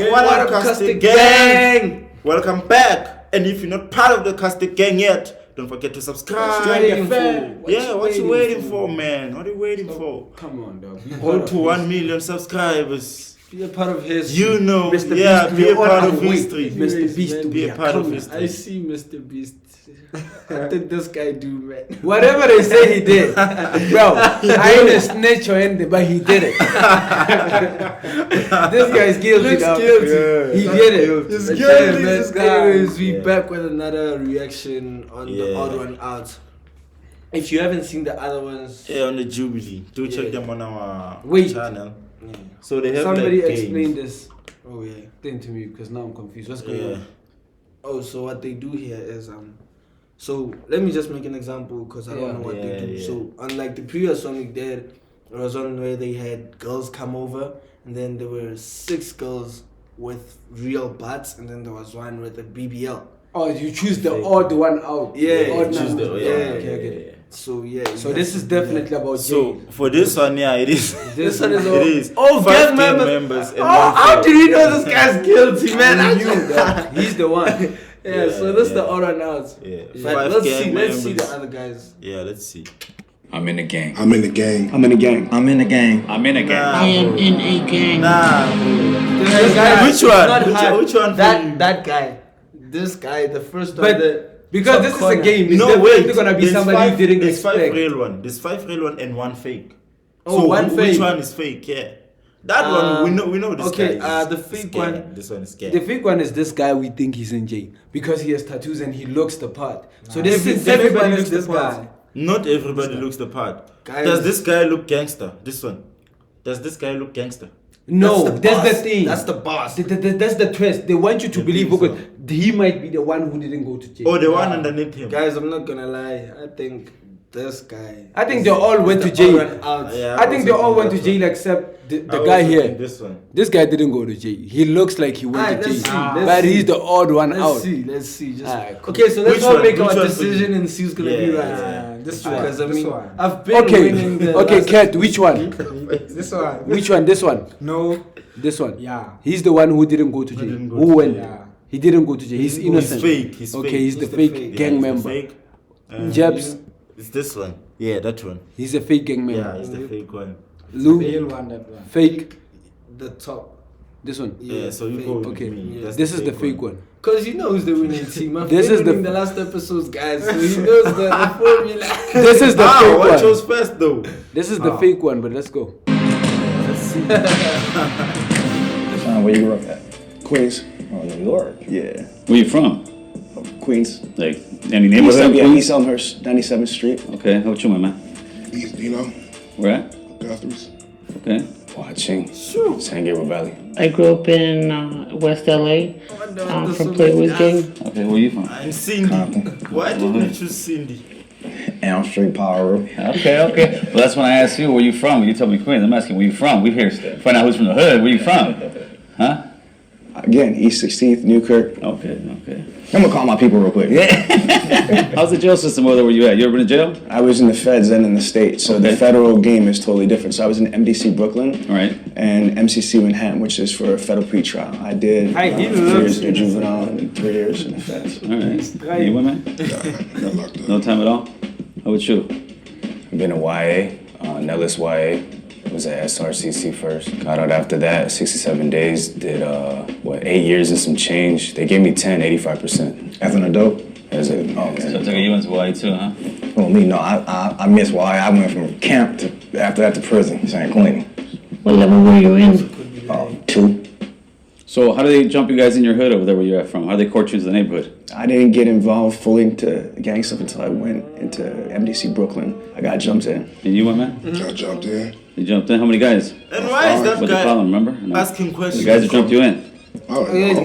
What up, Caustic Gang? Welcome back. And if you're not part of the Caustic Gang yet, don't forget to subscribe. What you waiting for, man? What are you waiting for? Come on, dog. Go to 1 million subscribers. Be a part of history. You know, Mr. yeah, Beast, be a part of history. Mr. Beast, be a part of history. I see Mr. Beast. What did this guy do, man? Whatever they say he did. Bro, I ain't a snitch or anything, but he did it. This guy's guilty. He did it. He's guilty. This guy. Anyways, we back with another reaction on the odd one out. If you haven't seen the other ones, on the Jubilee, do check them on our channel. Yeah. So they have somebody like explain this. Oh yeah, thing to me because now I'm confused. What's going on? Oh, so what they do here is so let me just make an example because I don't know what they do. Yeah. So unlike the previous one we did, there was one where they had girls come over and then there were 6 girls with real butts and then there was one with a BBL. Oh, you choose the odd one out. Yeah, odd choose the okay. So so this is definitely about so for this one, it is. This one is it is. Oh, 5 members. And how do you know this guy's guilty, man? I knew that. He's the one. So this is the odd one out. But let's see the other guys. Yeah, let's see. I'm in the gang. I'm in the gang. I'm in the gang. I'm in the gang. I'm in a gang. I am in a gang. Which one? Which one? That guy. This guy, the first one. But because this is a game, no way. It's gonna be somebody you didn't expect. There's 5 real ones. There's 5 real ones and 1 fake. Oh, so one fake. Which one is fake? Yeah. That one we know this guy. Okay, the fake one. This one is scared. The fake one is this guy we think he's in jail because he has tattoos and he looks the part. So this is everybody looks the part. Not everybody looks the part. Guys. Does this guy look gangster? This one. Does this guy look gangster? No, that's the thing. That's the boss. That's the twist. They want you to believe because he might be the one who didn't go to jail. Or the one underneath him. Guys, I'm not gonna lie. I think this guy. I think they all went to jail. I think they all went to jail except the guy here. This one. This guy didn't go to jail. He looks like he went to jail. But he's the odd one out. Let's see. Okay, so let's all make our decision and see who's gonna be right. This one. Because I mean, I've been winning the Okay, Kat, which one? This one. Which one? This one? No. This one? Yeah. He's the one who didn't go to jail. Who went? Yeah. He didn't go to jail. He's innocent. He's fake. He's the fake gang member. Jabs. It's this one. Yeah, that one. He's a fake gang member. Yeah, he's the fake one. Lou. Real one, that one. Fake. The top. This one. Yeah, so you go with me. This is the fake one. Because you know who's the winning team. This is the last episodes, guys. So he knows the formula. This is the fake one. What chose first, though? This is the fake one, but let's go. Let's see. Where you grew up at? Queens. Oh, New York. Yeah. Where you from? Queens. Like, any neighborhood? East Elmhurst, 97th Street. Okay, how about you, my man? East, you know. Where at? Guthrie's. Okay. Watching. San Gabriel Valley. I grew up in West LA from Playboy's Gang. Okay, where you from? I'm Cindy. Why did you choose Cindy? Elm Street, Power Road. Okay. Well, that's when I asked you where you from. You told me Queens. I'm asking where you from. We here to find out who's from the hood. Where you from? Huh? Again, East 16th, Newkirk. Okay. I'm gonna call my people real quick. How's the jail system over there where you at? You ever been to jail? I was in the feds and in the state, so the federal game is totally different. So I was in MDC Brooklyn and MCC Manhattan, which is for a federal pretrial. I did 3 years in juvenile and 3 years in the feds. All right. You went, man? Got locked up. No time at all? How about you? I've been a YA, Nellis YA. Was at SRCC first. Got out after that, 67 days. Did 8 years and some change. They gave me 10, 85%. As an adult? As a So you went to YA too, huh? Well, me, no, I missed YA. I went from camp to after that to prison, San Quentin. What level were you in? 2. So how do they jump you guys in your hood over there where you're at from? How do they court you into the neighborhood? I didn't get involved fully into gang stuff until I went into MDC Brooklyn. I got jumped in. And you went, man? I jumped in. You jumped in? How many guys? And why is that What's the guy problem, remember? No. asking questions? The guys that jumped you in.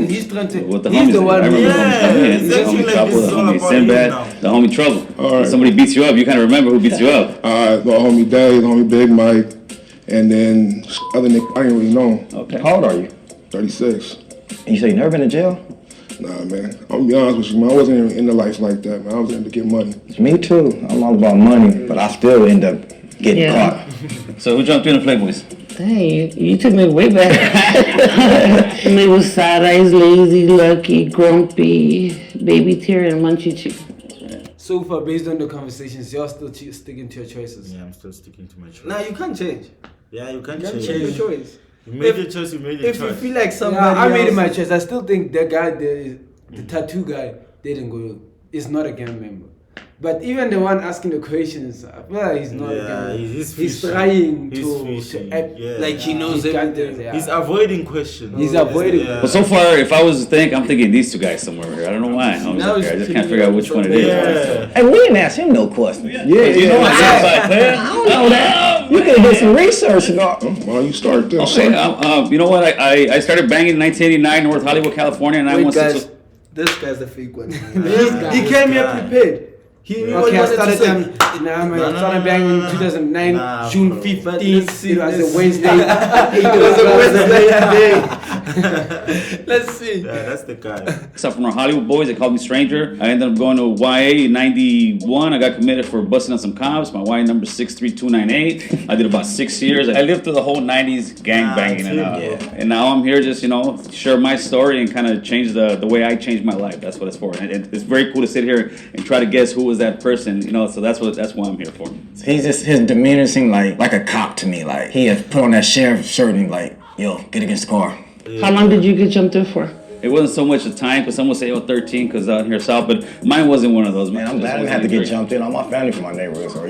He's trying to. With the He's homies, the one. I remember the homies coming in. It's The actually homie like Trouble, this the is all homie about Sinbad, you now. the homie Trouble. All right. Somebody beats you up, you kind of remember who beats you up. The homie Dave, the homie Big Mike, and then other nigga I didn't really know. Okay. How old are you? 36. You say you never been to jail? Nah, man. I'm gonna be honest with you, man. I wasn't even into life like that, man. I was in to get money. Me too. I'm all about money, but I still end up getting caught. So who jumped you in the Playboys? Dang, you took me way back. And they was sad eyes, lazy, lucky, grumpy, baby tear, and munchie cheek. So far, based on the conversations, you're still sticking to your choices. Yeah, I'm still sticking to my choice. Nah, you can't change. Yeah, you can't You can't change. change your choice. You made your choice, you made your If choice. you feel like somebody I made else- my choice. I still think the guy, the tattoo guy, didn't go. Is not a gang member. But even the one asking the questions, I feel like he's not a gang Yeah, member. he's He's fishy. trying He's to fishy. act Yeah. like he knows he's got everything. this, yeah. He's avoiding questions. He's avoiding. Yeah. But so far, if I was to think, I'm thinking these two guys somewhere here. I don't know why. Now I he's just can't picking figure out up which one it is. Yeah. Hey, we didn't ask him no questions. Yeah, You know, I don't know that. You could do some research, dog. Well, you start this. Okay, you know what? I started banging in 1989, North Hollywood, California, Wait, 916. guys, this guy's the fake one. guy. He came here prepared. He knew what he Okay, I wanted to started say. I started banging in 2009, Nah, June bro. 15th. It was Let's a Wednesday. It was a Wednesday. Let's see. Yeah, that's the guy. Except from North Hollywood boys, they called me stranger. I ended up going to YA in 91. I got committed for busting on some cops. My YA number 63298. I did about 6 years. I lived through the whole 90s gang banging. And now I'm here just, share my story and kind of change the way I changed my life. That's what it's for. And it's very cool to sit here and try to guess who was that person, so that's what I'm here for. His demeanor seemed like a cop to me. Like he had put on that sheriff shirt and like, yo, get against the car. How long did you get jumped in for? It wasn't so much the time, because some would say, 13, because out here south, but mine wasn't one of those. Man, I'm glad I didn't have to get jumped in. All my family from my neighborhood, so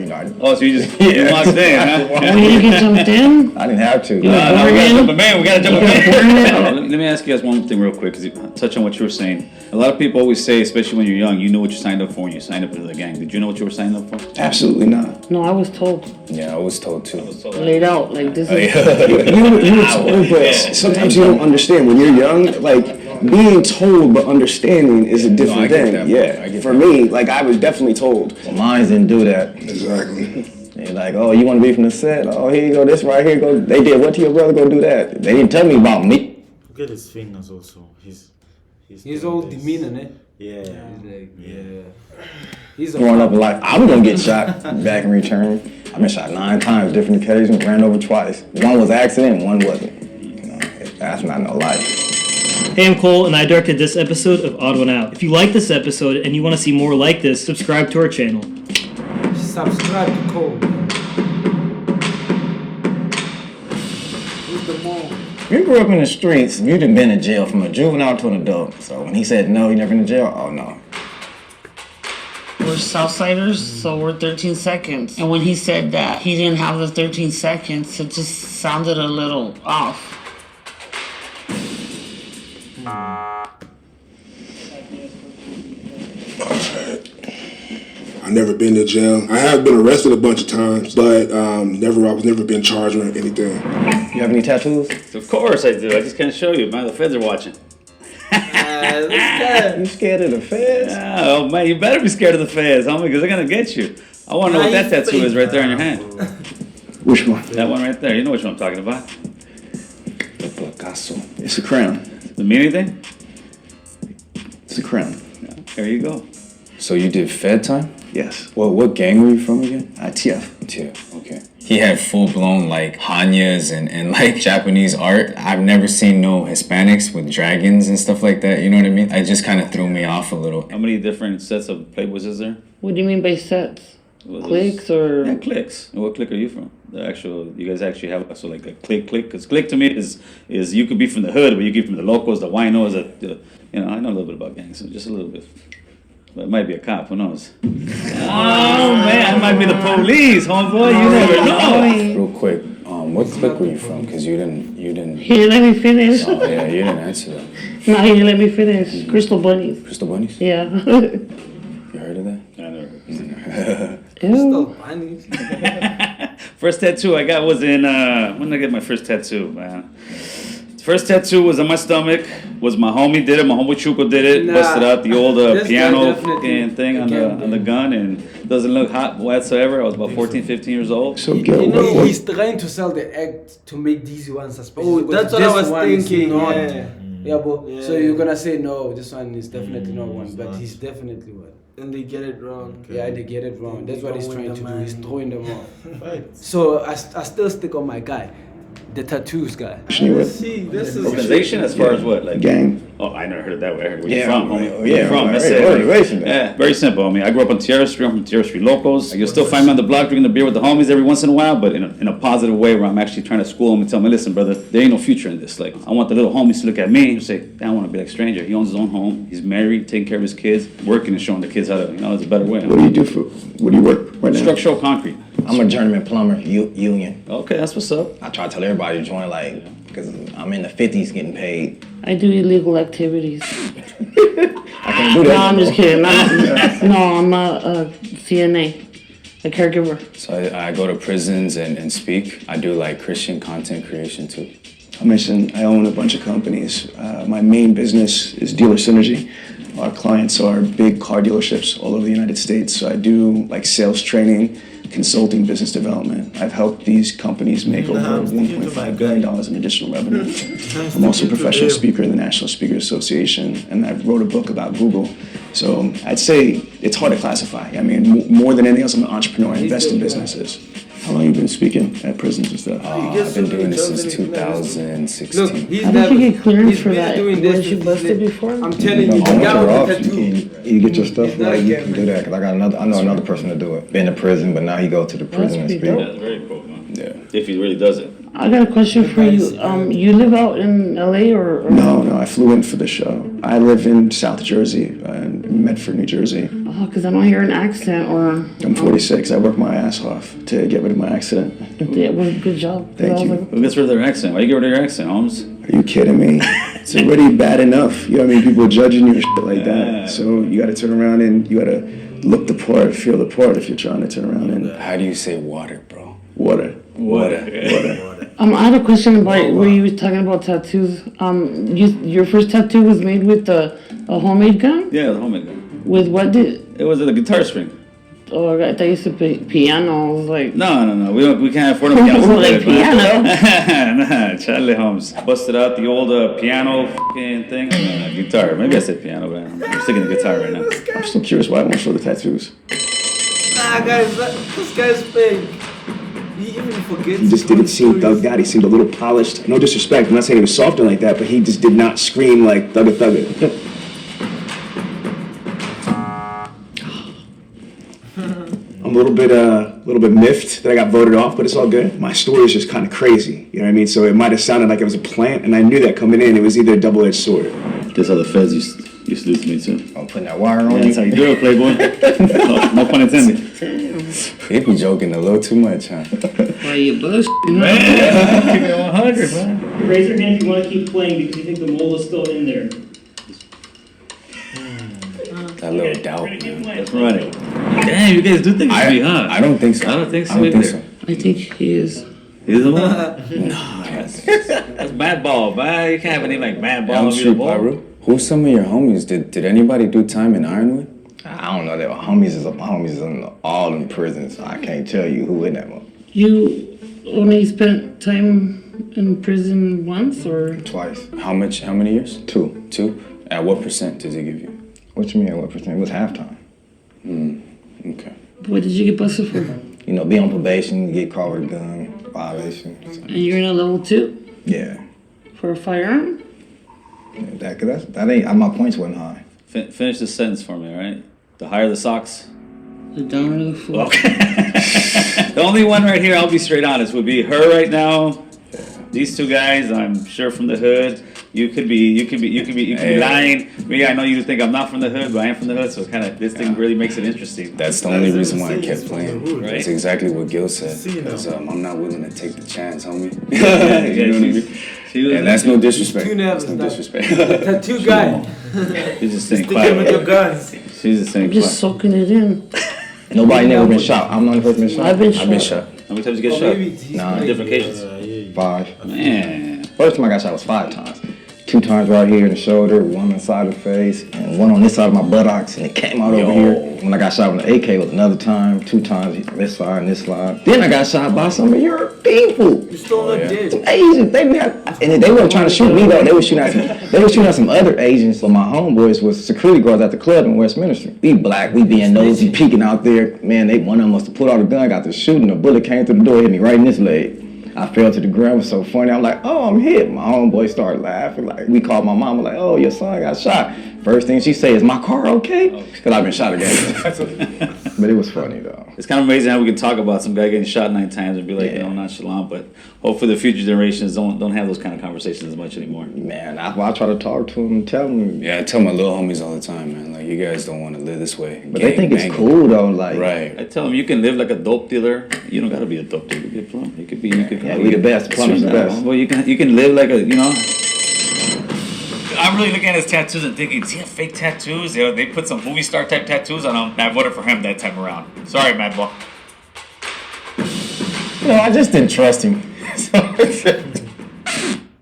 Oh, so you just locked in, huh? When you get jumped in? I didn't have to. We gotta jump a man. We gotta jump a man. in? Let me ask you guys one thing real quick, because you touch on what you were saying. A lot of people always say, especially when you're young, you know what you signed up for when you signed up into the gang. Did you know what you were signing up for? Absolutely not. No, I was told. Yeah, I was told too. Laid out. Like, this is... You were told, but sometimes you don't understand. When you're young, like, being told but understanding is a different I get thing. that. Yeah, I get for me, like, I was definitely told. Well, mine didn't do that. Exactly. They're like, oh, you want to be from the set? Oh, here you go, this right here. Go. They did what to your brother? Go do that. They didn't tell me about me. Look at his fingers also. He's His doing whole this. demeanor, ne? Yeah. He's like, yeah. He's a Growing up in life, I'm gonna get shot back in return. I've been shot 9 times, different occasions, ran over twice. One was accident, one wasn't. That's not no life. Hey, I'm Cole, and I directed this episode of Odd One Out. If you like this episode and you want to see more like this, subscribe to our channel. Subscribe to Cole. Who's the mom? You grew up in the streets, you'd have been in jail from a juvenile to an adult. So when he said no, he never been in jail, oh no. We're Southsiders, so we're 13 seconds. And when he said that he didn't have the 13 seconds, it just sounded a little off. I've never been to jail. I have been arrested a bunch of times, but I was never been charged with anything. You have any tattoos? Of course I do. I just can't show you, man. The feds are watching. You scared of the feds? Yeah, oh man, you better be scared of the feds, homie, because they're gonna get you. I want to know what that tattoo is right there on your hand. Which one? That one right there. You know which one I'm talking about. The Picasso. It's a crown. Does it mean anything? It's a crown. Yeah, there you go. So you did Fed time? Yes. What gang were you from again? TF. TF, okay. He had full-blown like hanyas and like Japanese art. I've never seen no Hispanics with dragons and stuff like that. You know what I mean? It just kind of threw me off a little. How many different sets of Playboys is there? What do you mean by sets? Cliques or? Yeah, cliques. And what clique are you from? You guys actually have so like a clique. Because clique to me is you could be from the hood, but you could be from the locals, the winos. I know a little bit about gangs, so just a little bit. But it might be a cop, who knows? Oh man, it might be the police, homeboy. You never know. Real quick, what clique were you from? Because you didn't. He didn't let me finish. Oh yeah, you didn't answer that. No, he didn't let me finish. Crystal bunnies. Crystal bunnies? Yeah. You heard of that? I never heard. Ew. First tattoo I got was in when did I get my first tattoo, man? First tattoo was on my stomach. Was my homie did it? My homie Chuco did it. Busted out the old piano fucking thing on the gun, and doesn't look hot whatsoever. I was about 14, 15 years old. So He's trying to sell the act to make these ones suspicious. Oh, that's what I was thinking. Not. Yeah. Yeah, bro. So you're gonna say no, this one is definitely not one, but he's definitely one. And they get it wrong. Yeah, they get it wrong. That's what he's trying to do. He's throwing them off. Right. So I still stick on my guy. The tattoos guy. See, this is Organization as far as what? Like Gang. Oh, I never heard it that way. I heard where Yeah, you're from, homie. yeah, Where you from? right, That's right, it. organization, man. Yeah, very simple. I mean, I grew up on Tierra Street. I'm from Tierra Street locals. You'll still find me on the block drinking the beer with the homies every once in a while, but in a positive way where I'm actually trying to school them and tell them, listen, brother, there ain't no future in this. Like, I want the little homies to look at me and say, I want to be like Stranger. He owns his own home. He's married, taking care of his kids, working and showing the kids how to, there's a better way. What do you do for? What do you work right now? Structural concrete. I'm a journeyman plumber, union. Okay, that's what's up. I try to tell everybody to join, like, because I'm in the 50s getting paid. I do illegal activities. I can't do that. No, I'm just kidding. I'm a CNA, a caregiver. So I go to prisons and speak. I do like Christian content creation too. I mentioned I own a bunch of companies. My main business is Dealer Synergy. Our clients are big car dealerships all over the United States. So I do like sales training, consulting, business development. I've helped these companies make over $1.5 billion in additional revenue. I'm also a professional speaker in the National Speakers Association, and I wrote a book about Google. So I'd say it's hard to classify. I mean, more than anything else, I'm an entrepreneur. I invest in businesses. How long have you been speaking at prisons and stuff? I've been doing this since 2016. Look, he's How did you get clearance for that? Was you busted before? I'm telling you, Once the guy you're with off, the tattoo. you get your stuff He's not right, you getting can do that. Cause I know another person to do it. Been to prison, but now he go to the prison and pretty speak. dope. Yeah, it's very cool, man. Yeah. If he really does it. I got a question for you. You live out in LA or? No, I flew in for the show. I live in South Jersey, in Medford, New Jersey. Oh, because I don't hear an accent or. I'm 46. I work my ass off to get rid of my accident. Yeah, well, good job. Thank you. Who gets rid of their accent? Why you get rid of your accent, Holmes? Are you kidding me? It's already bad enough. You know what I mean? People judging you and shit like that. So you got to turn around and you got to look the part, feel the part if you're trying to turn around and. How do you say water, bro? Water. I had a question about where you were talking about tattoos. Your first tattoo was made with a homemade gun? Yeah, the homemade gun. With what did? It was a guitar string. Oh, I thought you said piano. I was like. No. We can't afford a piano. Like piano. Nah, Charlie Holmes busted out the old piano fucking thing. Guitar. Maybe I said piano, but I'm sticking to guitar right now. I'm still curious why I won't show the tattoos. Nah, guys, this guy's fake. He even forgets. He just didn't seem thugged out. He seemed a little polished. No disrespect. I'm not saying he was soft or like that, but he just did not scream like thugger. I'm a little bit miffed that I got voted off, but it's all good. My story is just kind of crazy. You know what I mean? So it might have sounded like it was a plant, and I knew that coming in. It was either a double-edged sword. That's how the feds used to do to me too. I'm putting that wire on Yeah, you. that's how you do it, Playboy. no pun intended. He be joking a little too much, huh? Why you bullshitting? Keep it 100, man. Raise your hand if you want to keep playing because you think the mole is still in there. That little doubt, man. Let's run it. Damn, you guys do think it's me, huh? I don't think so. I don't think so I don't think either. so. I think he is. He's the one? No, that's bad ball, man. You can't have a name like bad ball. Elm Be the Street ball. Pyro. Who's some of your homies? Did anybody do time in Ironwood? I don't know. That homies is all in prison, so I can't tell you who in that one. You only spent time in prison once or? Twice. How many years? 2. 2? At what percent does he give you? What you mean? What percent? It was halftime. Okay. What did you get busted for? You know, be on probation, get caught with a gun, violation. And you're in a level 2 Yeah. for a firearm? That ain't. My points wasn't high. Finish the sentence for me, all right? The higher the socks. The downer the fool. Okay. The only one right here, I'll be straight honest, would be her right now. These two guys, I'm sure from the hood. You could be lying. Me, I know you think I'm not from the hood, but I am from the hood, so kind of this thing really makes it interesting. That's the only reason why I kept playing. Right. That's exactly what Gil said. Because I'm not willing to take the chance, homie. You know what I mean? And that's no disrespect. That's no disrespect. Tattoo guy. She's just saying Stick him with your guns. She's just saying Just soaking it in. Nobody never been shot. I'm not the first been shot. I've been shot. How many times you get shot? Nah. Different occasions. 5. Man. First time I got shot was 5 times. 2 times right here in the shoulder, 1 on the side of the face, and 1 on this side of my buttocks, and it came out over here. When I got shot with an AK was another time, 2 times this side and this side. Then I got shot by some of your people. You still look dead. Some Asians, they didn't have, and they weren't trying to shoot me though. They were shooting at some other Asians. So my homeboys was security guards at the club in Westminster. We black, we being nosy, peeking out there. Man, one of them must have pulled out a gun, got to shooting. A bullet came through the door, hit me right in this leg. I fell to the ground. It was so funny. I'm like, oh, I'm hit. My homeboy started laughing. Like, we called my mama, like, oh, your son got shot. First thing she say is, my car okay? Because I've been shot again. But it was funny, though. It's kind of amazing how we can talk about some guy getting shot 9 times and be like, nonchalant. But hopefully the future generations don't have those kind of conversations as much anymore. Man, I try to talk to him and tell him. Yeah, I tell my little homies all the time, man. Like, you guys don't want to live this way. But they think it's cool, though. Like, right. I tell them you can live like a dope dealer. You don't got to be a dope dealer. You can be a plumber. You could be. Yeah, we the best. Plumber's the best. Well, you can live like I'm really looking at his tattoos and thinking, does he have fake tattoos? They put some movie star type tattoos on him. I voted for him that time around. Sorry, Mad Ball. I just didn't trust him.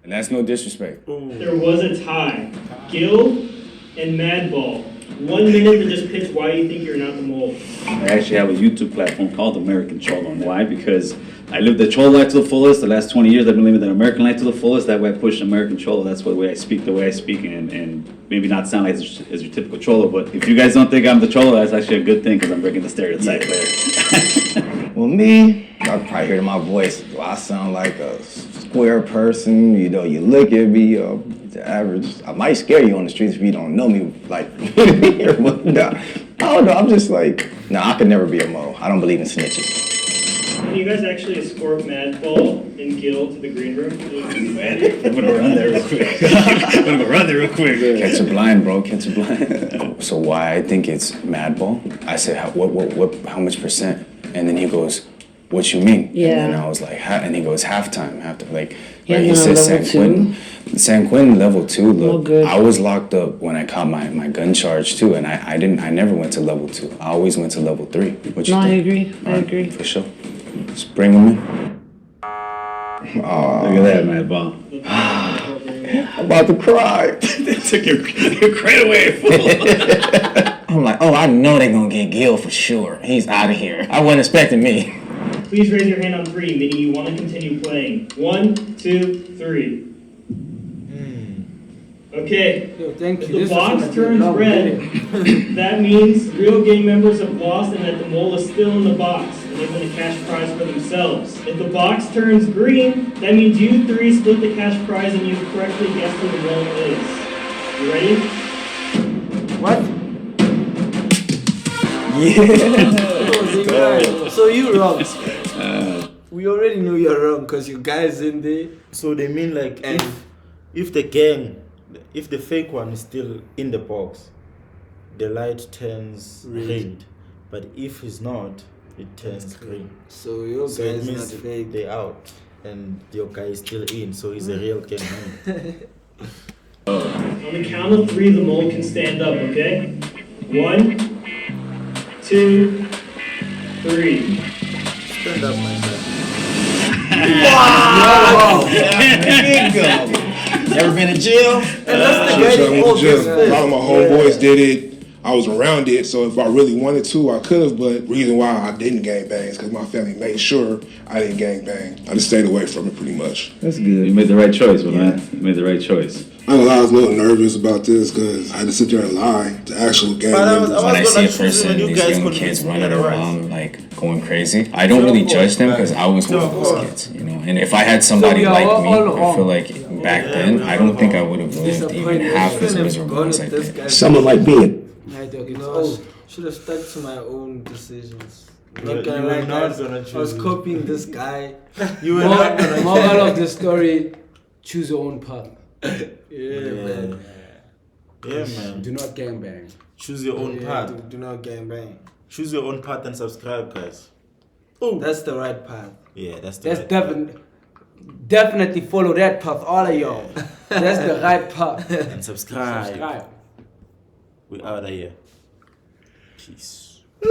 And that's no disrespect. There was a tie. Gil and Madball. 1 minute to just pitch why you think you're not the mole. I actually have a YouTube platform called American Cholo. Why? Because I lived the Cholo life to the fullest. The last 20 years I've been living the American life to the fullest. That way I push American Cholo. That's the way I speak, and maybe not sound like as your typical Cholo. But if you guys don't think I'm the Cholo, that's actually a good thing because I'm breaking the stereotype there. Well, me, y'all probably hear my voice. Do I sound like a square person? You look at me, the average. I might scare you on the streets if you don't know me, like, here, but nah, I don't know. I'm just like, I could never be a mo. I don't believe in snitches. Can you guys actually escort Madball and Gil to the green room? I'm gonna run there real quick. Catch a blind, bro. Catch a blind. So why I think it's Madball? I said, how much percent? And then he goes, what you mean? Yeah. And then I was like, and he goes, halftime. Like, Yeah, right, he says level San Quentin. San Quentin level 2. Look, good. I was locked up when I caught my gun charge too, and I never went to level 2. I always went to level 3. What you think? I agree. I agree. For sure. Just bring them in. Look at that, Mad Ball. I'm about to cry. They took your credit away, fool. I'm like, oh, I know they're gonna get Gil for sure. He's out of here. I wasn't expecting me. Please raise your hand on 3, meaning you want to continue playing. 1, 2, 3. Okay. Yo, thank If you. the box turns red, that means real gang members have lost and that the mole is still in the box, and they win a cash prize for themselves. If the box turns green, that means you 3 split the cash prize and you correctly guessed who the mole is. You ready? What? Yeah. So you wrong. We already knew you're wrong because you guys in there. So they mean like if the fake one is still in the box, the light turns red. But if it's not, it turns green. So your So guy it is not means fake. they're out and your guy is still in, so he's a real gang member. On the count of 3, the mole can stand up, okay? 1, 2, 3. Stand up, my friend. Never been to jail? And that's the guy that owns this A lot of my homeboys did it. I was around it, so if I really wanted to, I could have. But the reason why I didn't gangbang is because my family made sure I didn't gangbang. I just stayed away from it pretty much. That's good. You made the right choice, man. You made the right choice. I ain't gonna lie, I was a little nervous about this because I had to sit there and lie to actual gang But I members. was When I see gonna a choose person, when you these guys young convinced kids me running otherwise. around like going crazy, I don't really judge them because I was one of those kids, And if I had somebody we are like all me, I feel like back then, I don't think I would have lived even half as miserable as I did. Someone like me. Should have stuck to my own decisions. You were not gonna I was choose. copying this guy. You were not gonna choose. Moral of the story: choose your own path. Man. Yeah, man. Do not gangbang. Choose your own path. Do not gangbang. Choose your own path and subscribe, guys. That's the right path. Yeah, that's the That's right definitely follow that path, all of y'all. That's the right path. path. And subscribe. Subscribe. We out of here. Peace.